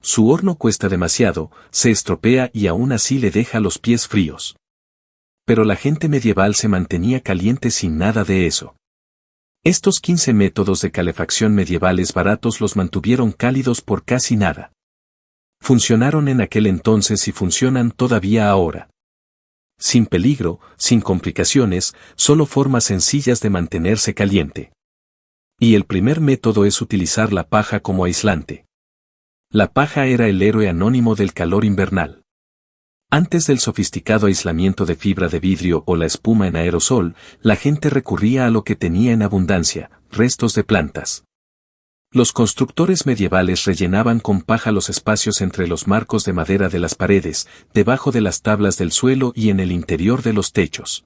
Su horno cuesta demasiado, se estropea y aún así le deja los pies fríos. Pero la gente medieval se mantenía caliente sin nada de eso. Estos 15 métodos de calefacción medievales baratos los mantuvieron cálidos por casi nada. Funcionaron en aquel entonces y funcionan todavía ahora. Sin peligro, sin complicaciones, solo formas sencillas de mantenerse caliente. Y el primer método es utilizar la paja como aislante. La paja era el héroe anónimo del calor invernal. Antes del sofisticado aislamiento de fibra de vidrio o la espuma en aerosol, la gente recurría a lo que tenía en abundancia, restos de plantas. Los constructores medievales rellenaban con paja los espacios entre los marcos de madera de las paredes, debajo de las tablas del suelo y en el interior de los techos.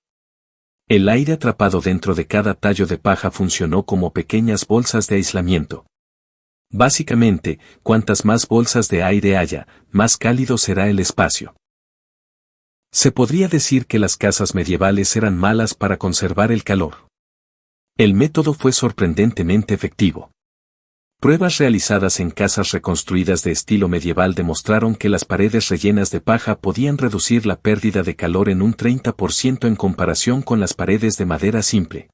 El aire atrapado dentro de cada tallo de paja funcionó como pequeñas bolsas de aislamiento. Básicamente, cuantas más bolsas de aire haya, más cálido será el espacio. Se podría decir que las casas medievales eran malas para conservar el calor. El método fue sorprendentemente efectivo. Pruebas realizadas en casas reconstruidas de estilo medieval demostraron que las paredes rellenas de paja podían reducir la pérdida de calor en un 30% en comparación con las paredes de madera simple.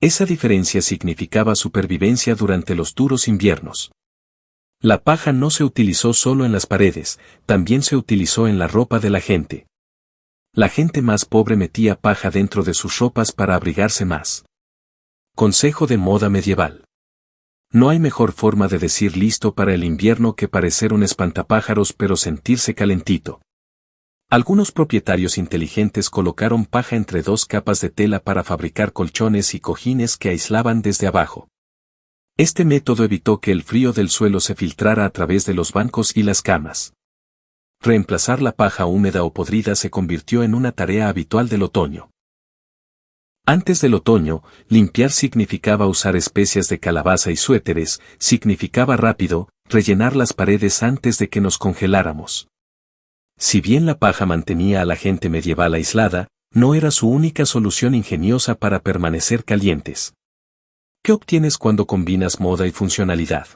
Esa diferencia significaba supervivencia durante los duros inviernos. La paja no se utilizó solo en las paredes, también se utilizó en la ropa de la gente. La gente más pobre metía paja dentro de sus ropas para abrigarse más. Consejo de moda medieval. No hay mejor forma de decir listo para el invierno que parecer un espantapájaros pero sentirse calentito. Algunos propietarios inteligentes colocaron paja entre dos capas de tela para fabricar colchones y cojines que aislaban desde abajo. Este método evitó que el frío del suelo se filtrara a través de los bancos y las camas. Reemplazar la paja húmeda o podrida se convirtió en una tarea habitual del otoño. Antes del otoño, limpiar significaba usar especias de calabaza y suéteres, significaba rápido, rellenar las paredes antes de que nos congeláramos. Si bien la paja mantenía a la gente medieval aislada, no era su única solución ingeniosa para permanecer calientes. ¿Qué obtienes cuando combinas moda y funcionalidad?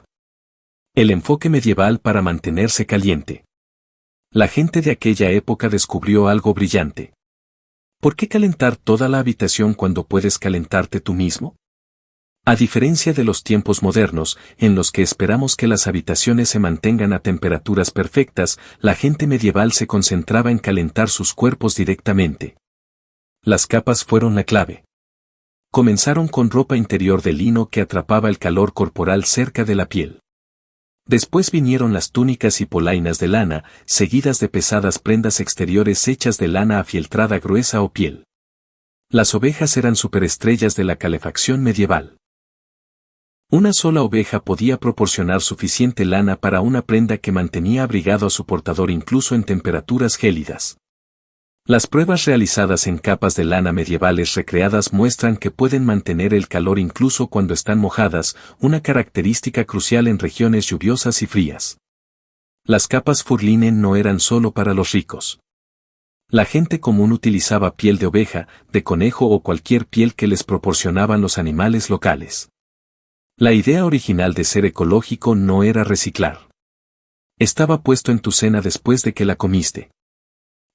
El enfoque medieval para mantenerse caliente. La gente de aquella época descubrió algo brillante. ¿Por qué calentar toda la habitación cuando puedes calentarte tú mismo? A diferencia de los tiempos modernos, en los que esperamos que las habitaciones se mantengan a temperaturas perfectas, la gente medieval se concentraba en calentar sus cuerpos directamente. Las capas fueron la clave. Comenzaron con ropa interior de lino que atrapaba el calor corporal cerca de la piel. Después vinieron las túnicas y polainas de lana, seguidas de pesadas prendas exteriores hechas de lana afieltrada gruesa o piel. Las ovejas eran superestrellas de la calefacción medieval. Una sola oveja podía proporcionar suficiente lana para una prenda que mantenía abrigado a su portador incluso en temperaturas gélidas. Las pruebas realizadas en capas de lana medievales recreadas muestran que pueden mantener el calor incluso cuando están mojadas, una característica crucial en regiones lluviosas y frías. Las capas fur-linen no eran solo para los ricos. La gente común utilizaba piel de oveja, de conejo o cualquier piel que les proporcionaban los animales locales. La idea original de ser ecológico no era reciclar. Estaba puesto en tu cena después de que la comiste.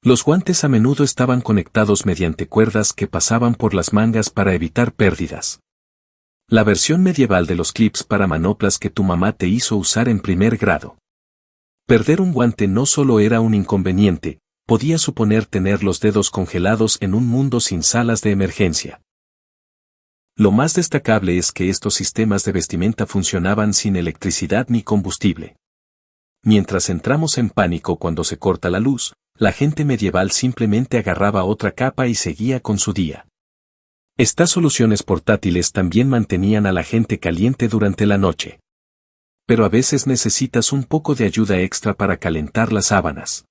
Los guantes a menudo estaban conectados mediante cuerdas que pasaban por las mangas para evitar pérdidas. La versión medieval de los clips para manoplas que tu mamá te hizo usar en primer grado. Perder un guante no solo era un inconveniente, podía suponer tener los dedos congelados en un mundo sin salas de emergencia. Lo más destacable es que estos sistemas de vestimenta funcionaban sin electricidad ni combustible. Mientras entramos en pánico cuando se corta la luz, la gente medieval simplemente agarraba otra capa y seguía con su día. Estas soluciones portátiles también mantenían a la gente caliente durante la noche. Pero a veces necesitas un poco de ayuda extra para calentar las sábanas.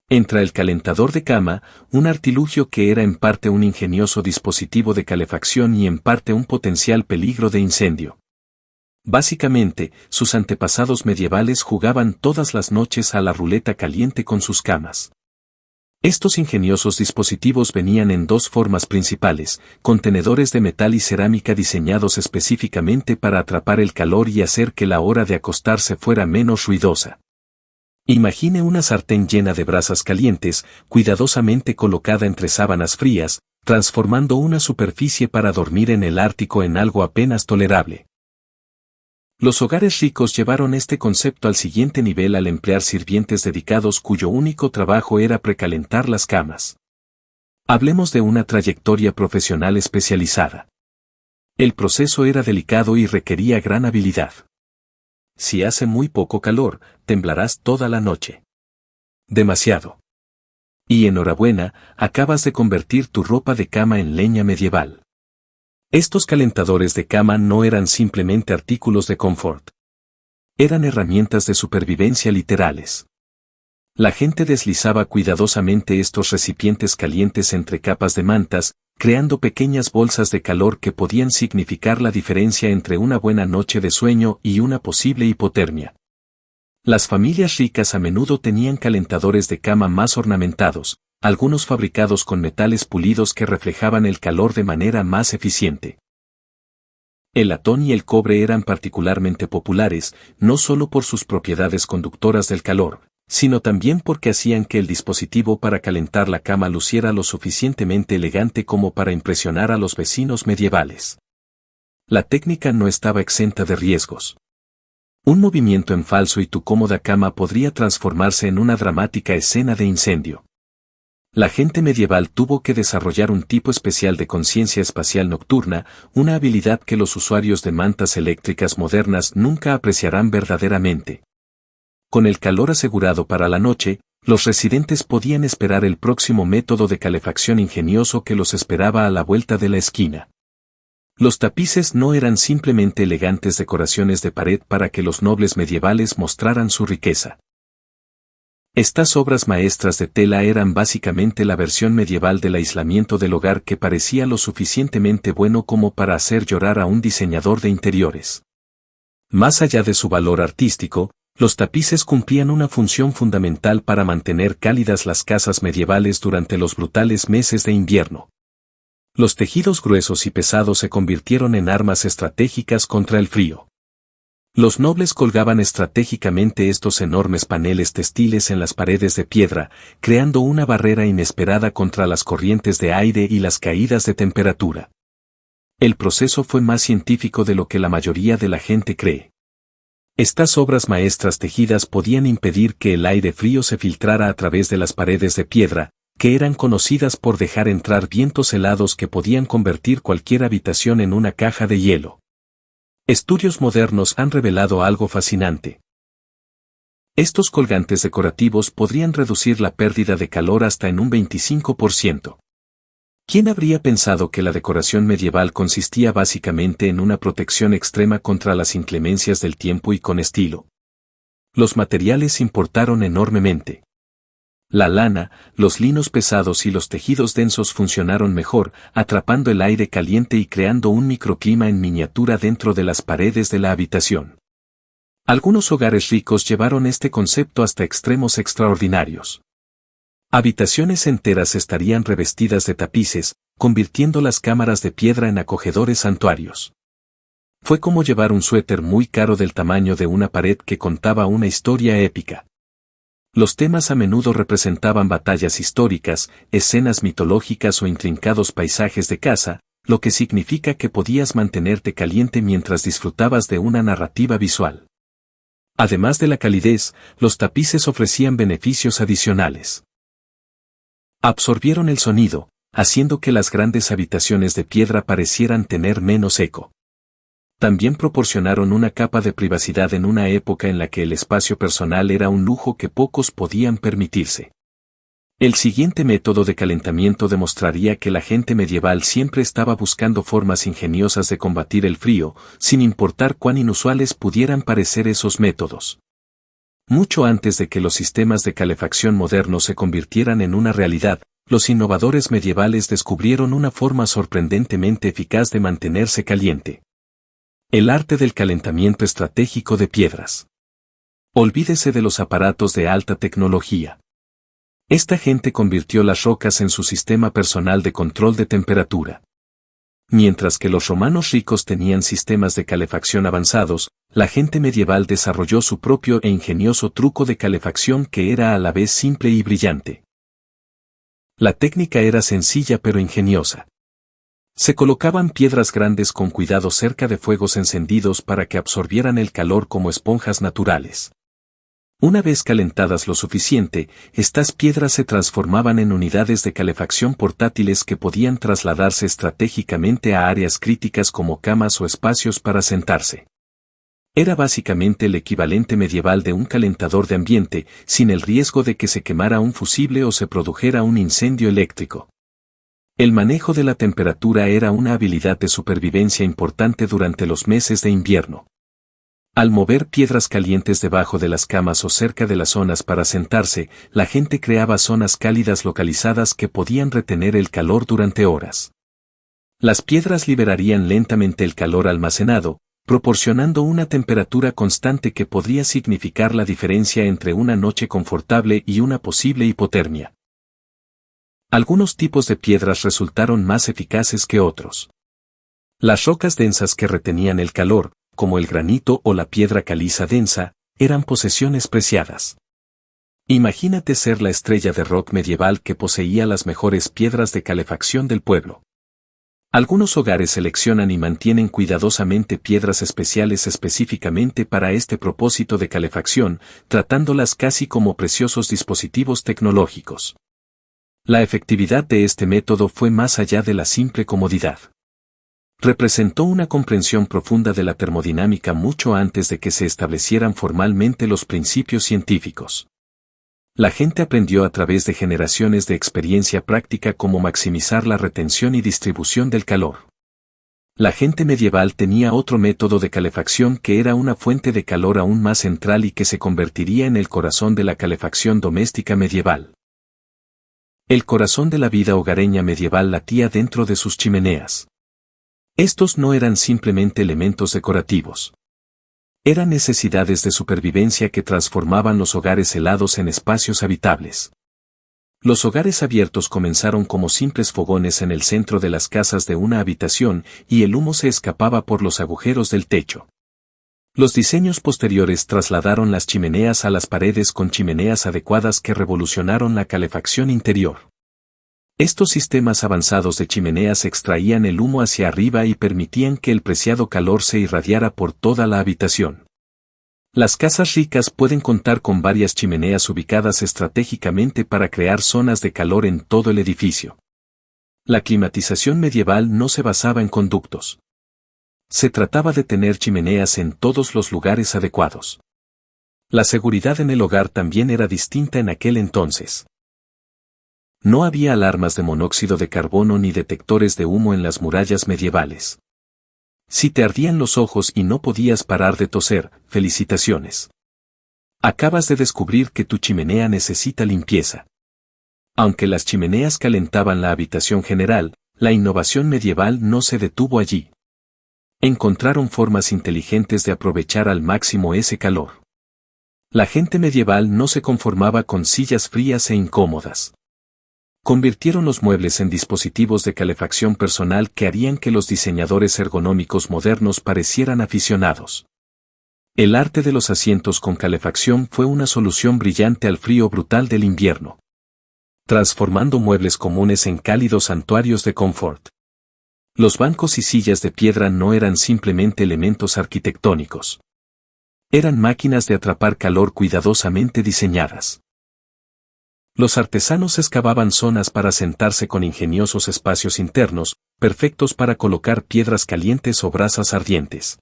Entra el calentador de cama, un artilugio que era en parte un ingenioso dispositivo de calefacción y en parte un potencial peligro de incendio. Básicamente, sus antepasados medievales jugaban todas las noches a la ruleta caliente con sus camas. Estos ingeniosos dispositivos venían en dos formas principales, contenedores de metal y cerámica diseñados específicamente para atrapar el calor y hacer que la hora de acostarse fuera menos ruidosa. Imagine una sartén llena de brasas calientes, cuidadosamente colocada entre sábanas frías, transformando una superficie para dormir en el Ártico en algo apenas tolerable. Los hogares ricos llevaron este concepto al siguiente nivel al emplear sirvientes dedicados cuyo único trabajo era precalentar las camas. Hablemos de una trayectoria profesional especializada. El proceso era delicado y requería gran habilidad. Si hace muy poco calor, temblarás toda la noche. Demasiado. Y enhorabuena, acabas de convertir tu ropa de cama en leña medieval. Estos calentadores de cama no eran simplemente artículos de confort. Eran herramientas de supervivencia literales. La gente deslizaba cuidadosamente estos recipientes calientes entre capas de mantas, creando pequeñas bolsas de calor que podían significar la diferencia entre una buena noche de sueño y una posible hipotermia. Las familias ricas a menudo tenían calentadores de cama más ornamentados, algunos fabricados con metales pulidos que reflejaban el calor de manera más eficiente. El latón y el cobre eran particularmente populares, no solo por sus propiedades conductoras del calor, sino también porque hacían que el dispositivo para calentar la cama luciera lo suficientemente elegante como para impresionar a los vecinos medievales. La técnica no estaba exenta de riesgos. Un movimiento en falso y tu cómoda cama podría transformarse en una dramática escena de incendio. La gente medieval tuvo que desarrollar un tipo especial de conciencia espacial nocturna, una habilidad que los usuarios de mantas eléctricas modernas nunca apreciarán verdaderamente. Con el calor asegurado para la noche, los residentes podían esperar el próximo método de calefacción ingenioso que los esperaba a la vuelta de la esquina. Los tapices no eran simplemente elegantes decoraciones de pared para que los nobles medievales mostraran su riqueza. Estas obras maestras de tela eran básicamente la versión medieval del aislamiento del hogar que parecía lo suficientemente bueno como para hacer llorar a un diseñador de interiores. Más allá de su valor artístico, los tapices cumplían una función fundamental para mantener cálidas las casas medievales durante los brutales meses de invierno. Los tejidos gruesos y pesados se convirtieron en armas estratégicas contra el frío. Los nobles colgaban estratégicamente estos enormes paneles textiles en las paredes de piedra, creando una barrera inesperada contra las corrientes de aire y las caídas de temperatura. El proceso fue más científico de lo que la mayoría de la gente cree. Estas obras maestras tejidas podían impedir que el aire frío se filtrara a través de las paredes de piedra, que eran conocidas por dejar entrar vientos helados que podían convertir cualquier habitación en una caja de hielo. Estudios modernos han revelado algo fascinante. Estos colgantes decorativos podrían reducir la pérdida de calor hasta en un 25%. ¿Quién habría pensado que la decoración medieval consistía básicamente en una protección extrema contra las inclemencias del tiempo y con estilo? Los materiales importaron enormemente. La lana, los linos pesados y los tejidos densos funcionaron mejor, atrapando el aire caliente y creando un microclima en miniatura dentro de las paredes de la habitación. Algunos hogares ricos llevaron este concepto hasta extremos extraordinarios. Habitaciones enteras estarían revestidas de tapices, convirtiendo las cámaras de piedra en acogedores santuarios. Fue como llevar un suéter muy caro del tamaño de una pared que contaba una historia épica. Los temas a menudo representaban batallas históricas, escenas mitológicas o intrincados paisajes de caza, lo que significa que podías mantenerte caliente mientras disfrutabas de una narrativa visual. Además de la calidez, los tapices ofrecían beneficios adicionales. Absorbieron el sonido, haciendo que las grandes habitaciones de piedra parecieran tener menos eco. También proporcionaron una capa de privacidad en una época en la que el espacio personal era un lujo que pocos podían permitirse. El siguiente método de calentamiento demostraría que la gente medieval siempre estaba buscando formas ingeniosas de combatir el frío, sin importar cuán inusuales pudieran parecer esos métodos. Mucho antes de que los sistemas de calefacción modernos se convirtieran en una realidad, los innovadores medievales descubrieron una forma sorprendentemente eficaz de mantenerse caliente. El arte del calentamiento estratégico de piedras. Olvídese de los aparatos de alta tecnología. Esta gente convirtió las rocas en su sistema personal de control de temperatura. Mientras que los romanos ricos tenían sistemas de calefacción avanzados, la gente medieval desarrolló su propio e ingenioso truco de calefacción que era a la vez simple y brillante. La técnica era sencilla pero ingeniosa. Se colocaban piedras grandes con cuidado cerca de fuegos encendidos para que absorbieran el calor como esponjas naturales. Una vez calentadas lo suficiente, estas piedras se transformaban en unidades de calefacción portátiles que podían trasladarse estratégicamente a áreas críticas como camas o espacios para sentarse. Era básicamente el equivalente medieval de un calentador de ambiente, sin el riesgo de que se quemara un fusible o se produjera un incendio eléctrico. El manejo de la temperatura era una habilidad de supervivencia importante durante los meses de invierno. Al mover piedras calientes debajo de las camas o cerca de las zonas para sentarse, la gente creaba zonas cálidas localizadas que podían retener el calor durante horas. Las piedras liberarían lentamente el calor almacenado, proporcionando una temperatura constante que podría significar la diferencia entre una noche confortable y una posible hipotermia. Algunos tipos de piedras resultaron más eficaces que otros. Las rocas densas que retenían el calor, como el granito o la piedra caliza densa, eran posesiones preciadas. Imagínate ser la estrella de rock medieval que poseía las mejores piedras de calefacción del pueblo. Algunos hogares seleccionan y mantienen cuidadosamente piedras especiales específicamente para este propósito de calefacción, tratándolas casi como preciosos dispositivos tecnológicos. La efectividad de este método fue más allá de la simple comodidad. Representó una comprensión profunda de la termodinámica mucho antes de que se establecieran formalmente los principios científicos. La gente aprendió a través de generaciones de experiencia práctica cómo maximizar la retención y distribución del calor. La gente medieval tenía otro método de calefacción que era una fuente de calor aún más central y que se convertiría en el corazón de la calefacción doméstica medieval. El corazón de la vida hogareña medieval latía dentro de sus chimeneas. Estos no eran simplemente elementos decorativos. Eran necesidades de supervivencia que transformaban los hogares helados en espacios habitables. Los hogares abiertos comenzaron como simples fogones en el centro de las casas de una habitación y el humo se escapaba por los agujeros del techo. Los diseños posteriores trasladaron las chimeneas a las paredes con chimeneas adecuadas que revolucionaron la calefacción interior. Estos sistemas avanzados de chimeneas extraían el humo hacia arriba y permitían que el preciado calor se irradiara por toda la habitación. Las casas ricas pueden contar con varias chimeneas ubicadas estratégicamente para crear zonas de calor en todo el edificio. La climatización medieval no se basaba en conductos. Se trataba de tener chimeneas en todos los lugares adecuados. La seguridad en el hogar también era distinta en aquel entonces. No había alarmas de monóxido de carbono ni detectores de humo en las murallas medievales. Si te ardían los ojos y no podías parar de toser, felicitaciones. Acabas de descubrir que tu chimenea necesita limpieza. Aunque las chimeneas calentaban la habitación general, la innovación medieval no se detuvo allí. Encontraron formas inteligentes de aprovechar al máximo ese calor. La gente medieval no se conformaba con sillas frías e incómodas. Convirtieron los muebles en dispositivos de calefacción personal que harían que los diseñadores ergonómicos modernos parecieran aficionados. El arte de los asientos con calefacción fue una solución brillante al frío brutal del invierno, transformando muebles comunes en cálidos santuarios de confort. Los bancos y sillas de piedra no eran simplemente elementos arquitectónicos. Eran máquinas de atrapar calor cuidadosamente diseñadas. Los artesanos excavaban zonas para sentarse con ingeniosos espacios internos, perfectos para colocar piedras calientes o brasas ardientes.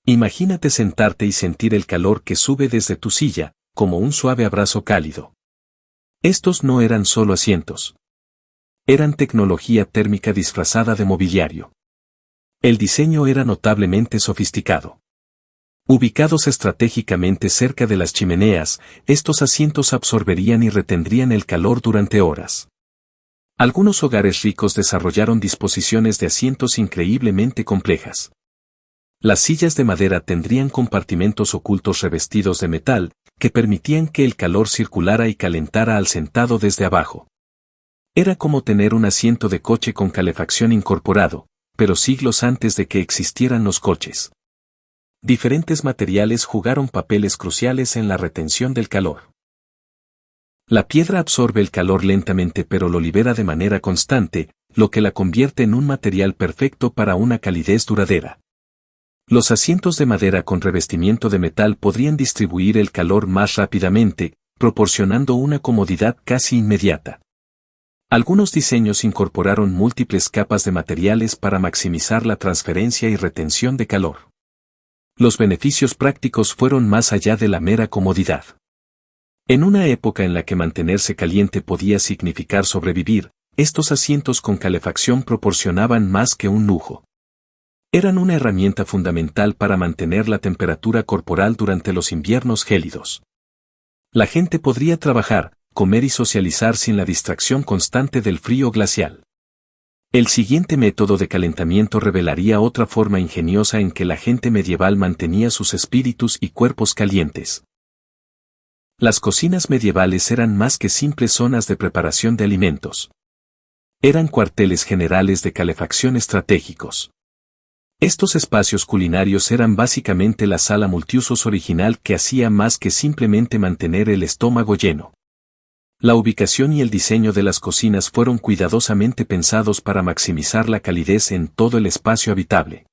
Imagínate sentarte y sentir el calor que sube desde tu silla, como un suave abrazo cálido. Estos no eran solo asientos. Eran tecnología térmica disfrazada de mobiliario. El diseño era notablemente sofisticado. Ubicados estratégicamente cerca de las chimeneas, estos asientos absorberían y retendrían el calor durante horas. Algunos hogares ricos desarrollaron disposiciones de asientos increíblemente complejas. Las sillas de madera tendrían compartimentos ocultos revestidos de metal, que permitían que el calor circulara y calentara al sentado desde abajo. Era como tener un asiento de coche con calefacción incorporado, pero siglos antes de que existieran los coches. Diferentes materiales jugaron papeles cruciales en la retención del calor. La piedra absorbe el calor lentamente pero lo libera de manera constante, lo que la convierte en un material perfecto para una calidez duradera. Los asientos de madera con revestimiento de metal podrían distribuir el calor más rápidamente, proporcionando una comodidad casi inmediata. Algunos diseños incorporaron múltiples capas de materiales para maximizar la transferencia y retención de calor. Los beneficios prácticos fueron más allá de la mera comodidad. En una época en la que mantenerse caliente podía significar sobrevivir, estos asientos con calefacción proporcionaban más que un lujo. Eran una herramienta fundamental para mantener la temperatura corporal durante los inviernos gélidos. La gente podría trabajar, comer y socializar sin la distracción constante del frío glacial. El siguiente método de calentamiento revelaría otra forma ingeniosa en que la gente medieval mantenía sus espíritus y cuerpos calientes. Las cocinas medievales eran más que simples zonas de preparación de alimentos. Eran cuarteles generales de calefacción estratégicos. Estos espacios culinarios eran básicamente la sala multiusos original que hacía más que simplemente mantener el estómago lleno. La ubicación y el diseño de las cocinas fueron cuidadosamente pensados para maximizar la calidez en todo el espacio habitable.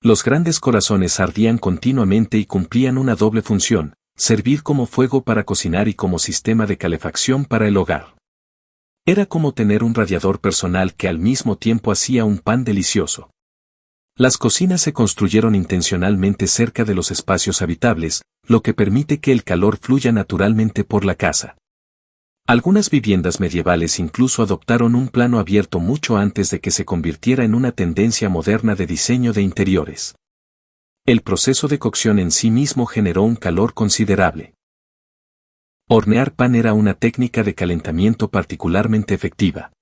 Los grandes corazones ardían continuamente y cumplían una doble función: servir como fuego para cocinar y como sistema de calefacción para el hogar. Era como tener un radiador personal que al mismo tiempo hacía un pan delicioso. Las cocinas se construyeron intencionalmente cerca de los espacios habitables, lo que permite que el calor fluya naturalmente por la casa. Algunas viviendas medievales incluso adoptaron un plano abierto mucho antes de que se convirtiera en una tendencia moderna de diseño de interiores. El proceso de cocción en sí mismo generó un calor considerable. Hornear pan era una técnica de calentamiento particularmente efectiva.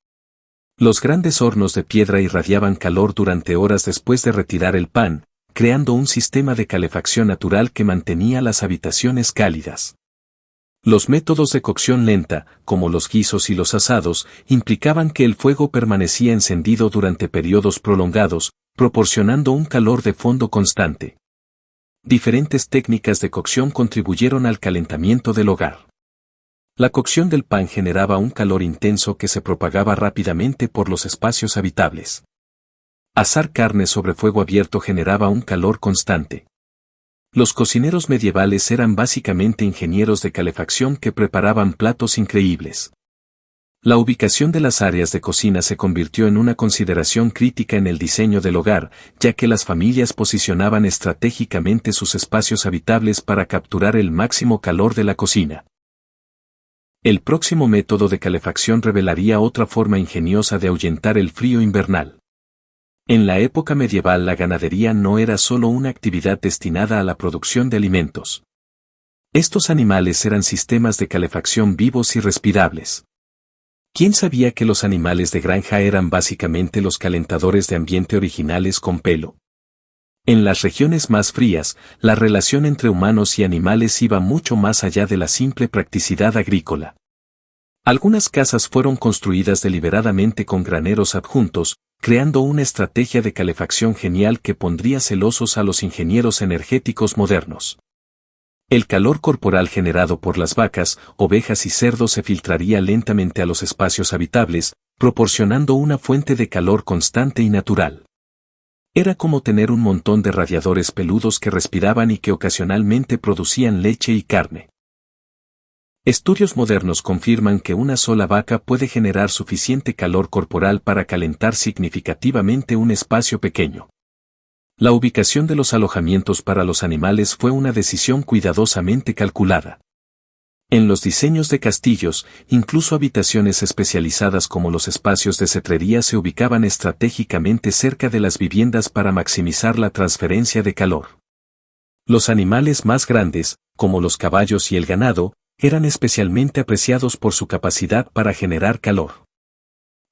Los grandes hornos de piedra irradiaban calor durante horas después de retirar el pan, creando un sistema de calefacción natural que mantenía las habitaciones cálidas. Los métodos de cocción lenta, como los guisos y los asados, implicaban que el fuego permanecía encendido durante periodos prolongados, proporcionando un calor de fondo constante. Diferentes técnicas de cocción contribuyeron al calentamiento del hogar. La cocción del pan generaba un calor intenso que se propagaba rápidamente por los espacios habitables. Asar carne sobre fuego abierto generaba un calor constante. Los cocineros medievales eran básicamente ingenieros de calefacción que preparaban platos increíbles. La ubicación de las áreas de cocina se convirtió en una consideración crítica en el diseño del hogar, ya que las familias posicionaban estratégicamente sus espacios habitables para capturar el máximo calor de la cocina. El próximo método de calefacción revelaría otra forma ingeniosa de ahuyentar el frío invernal. En la época medieval la ganadería no era solo una actividad destinada a la producción de alimentos. Estos animales eran sistemas de calefacción vivos y respirables. ¿Quién sabía que los animales de granja eran básicamente los calentadores de ambiente originales con pelo? En las regiones más frías, la relación entre humanos y animales iba mucho más allá de la simple practicidad agrícola. Algunas casas fueron construidas deliberadamente con graneros adjuntos, creando una estrategia de calefacción genial que pondría celosos a los ingenieros energéticos modernos. El calor corporal generado por las vacas, ovejas y cerdos se filtraría lentamente a los espacios habitables, proporcionando una fuente de calor constante y natural. Era como tener un montón de radiadores peludos que respiraban y que ocasionalmente producían leche y carne. Estudios modernos confirman que una sola vaca puede generar suficiente calor corporal para calentar significativamente un espacio pequeño. La ubicación de los alojamientos para los animales fue una decisión cuidadosamente calculada. En los diseños de castillos, incluso habitaciones especializadas como los espacios de cetrería se ubicaban estratégicamente cerca de las viviendas para maximizar la transferencia de calor. Los animales más grandes, como los caballos y el ganado, eran especialmente apreciados por su capacidad para generar calor.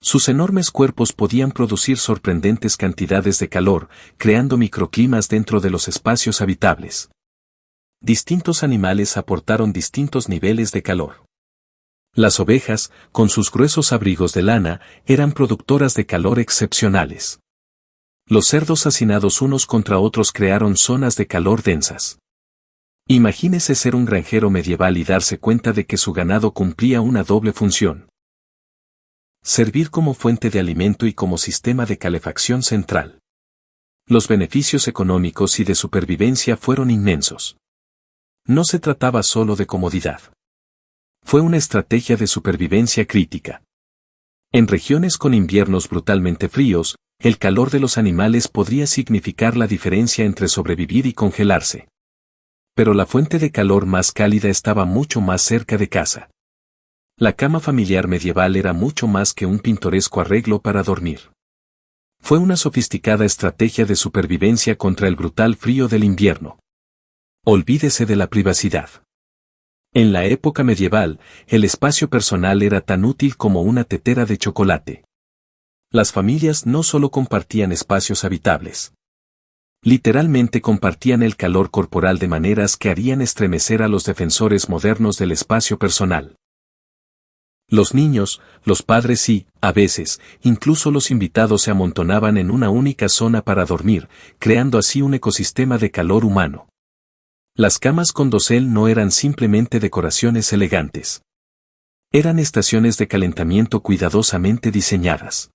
Sus enormes cuerpos podían producir sorprendentes cantidades de calor, creando microclimas dentro de los espacios habitables. Distintos animales aportaron distintos niveles de calor. Las ovejas, con sus gruesos abrigos de lana, eran productoras de calor excepcionales. Los cerdos hacinados unos contra otros crearon zonas de calor densas. Imagínese ser un granjero medieval y darse cuenta de que su ganado cumplía una doble función. Servir como fuente de alimento y como sistema de calefacción central. Los beneficios económicos y de supervivencia fueron inmensos. No se trataba solo de comodidad. Fue una estrategia de supervivencia crítica. En regiones con inviernos brutalmente fríos, el calor de los animales podría significar la diferencia entre sobrevivir y congelarse. Pero la fuente de calor más cálida estaba mucho más cerca de casa. La cama familiar medieval era mucho más que un pintoresco arreglo para dormir. Fue una sofisticada estrategia de supervivencia contra el brutal frío del invierno. Olvídese de la privacidad. En la época medieval, el espacio personal era tan útil como una tetera de chocolate. Las familias no solo compartían espacios habitables. Literalmente compartían el calor corporal de maneras que harían estremecer a los defensores modernos del espacio personal. Los niños, los padres y, a veces, incluso los invitados se amontonaban en una única zona para dormir, creando así un ecosistema de calor humano. Las camas con dosel no eran simplemente decoraciones elegantes. Eran estaciones de calentamiento cuidadosamente diseñadas.